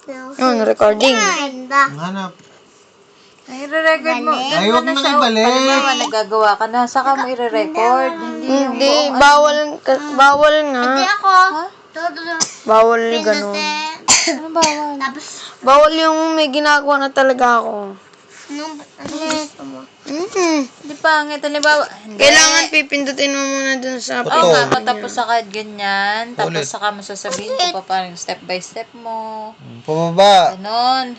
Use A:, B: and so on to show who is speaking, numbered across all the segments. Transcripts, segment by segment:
A: Yun, recording.
B: Ganda.
C: Ang hanap.
D: Ay, i-record mo.
C: Ay, huwag nang ibalik.
D: Halimbawa, nagagawa ka na. Saka mo i-record.
A: Hindi, bawal, bawal
B: Hindi
A: nga.
B: ako.
A: Bawal ganun.
D: Ano bawal?
B: Tapos,
A: Bawal yung may ginagawa na talaga ako.
B: anong gusto mo?
D: Di pangit. Halimbawa, hindi.
A: Kailangan pipindutin mo muna dun sa
D: Oo nga,
C: Putol.
D: tapos saka ganyan. Tapos
C: Ulit.
D: saka mo sasabihin ko pa parang step by step mo.
C: Pababa.
D: Ganon.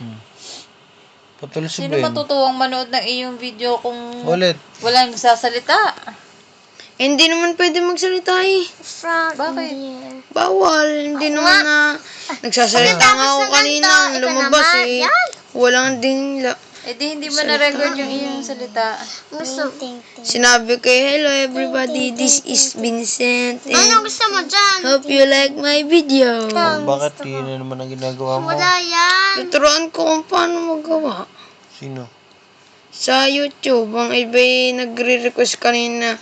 C: Putol si
D: Sino
C: Ben.
D: matutuwang manood ng iyong video kung
C: Ulit.
D: walang sasalita?
A: Hindi naman pwede magsalita eh.
B: Front.
D: Bakit?
B: Hindi.
A: Bawal. Hindi naman na nagsasalita nga ako kanina. Lumabas eh. Walang din.
D: Eh di hindi mo na-record yung iyong salita.
B: Gusto.
A: Sinabi ko, hello everybody, this is Vincent. And
B: Anong gusto mo dyan?
A: hope you like my video.
C: Bakit yun na naman ang ginagawa mo?
B: Wala yan.
A: Tuturuan ko kung paano magawa.
C: Sino?
A: Sa YouTube, ang iba'y nagre-request kanina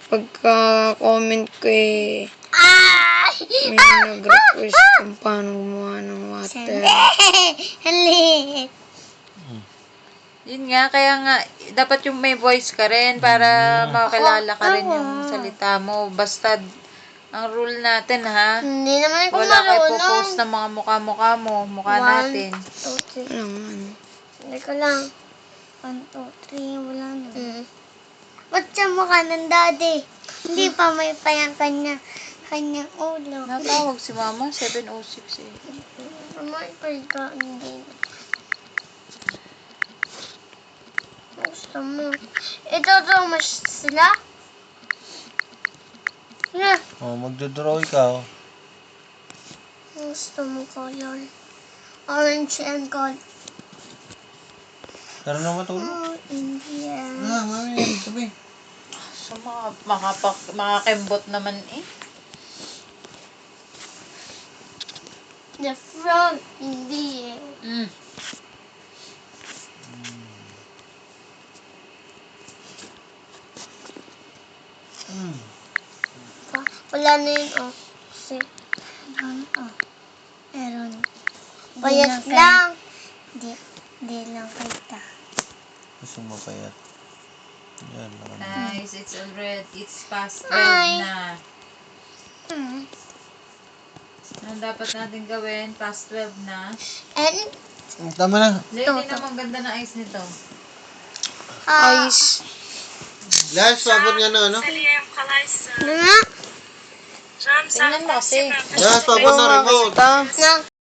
A: pagka-comment ko eh.
B: Ay!
A: May nag-request kung paano gumawa ng water.
B: Halit.
D: Yun nga, kaya nga, dapat yung may voice ka rin para makakilala ka rin yung salita mo. Basta, ang rule natin ha,
B: Hindi naman ako
D: wala kayo
B: marunong.
D: po-post ng mga mukha-mukha mo, mukha natin.
B: 2, 3.
A: Ano man.
B: Hindi ko lang. 1, 2, 3. Wala na. Ba't siya mukha ng daddy? Hindi pa may payang kanyang ulo.
D: Natawag si mama, 7:06 eh.
B: Mama, ipalga. Hindi. Gusto mo. Ito mo sila? Na.
C: Oh, magdodraw ikaw.
B: Gusto mo color. Orange and gold.
C: Tara na matulog.
B: Oh, India.
C: Mami, sabi.
D: So, makakembot naman eh.
B: The frog, India.
D: Mm.
B: Wala na yun, oh. Kasi, meron. Payat lang. Di lang kita.
C: Gusto mo payat. Yan, naman.
D: Nice, it's past 12
B: Ay.
D: na. Anong dapat natin gawin? Past 12 na.
B: And,
C: Tama na.
D: Hindi naman ganda na ice nito.
A: Ice.
C: Last, pabot nga na, ano?
B: ano nga?
D: Tingnan mo kasi.
C: Last, pabot na remote.
A: Basta.
B: Na,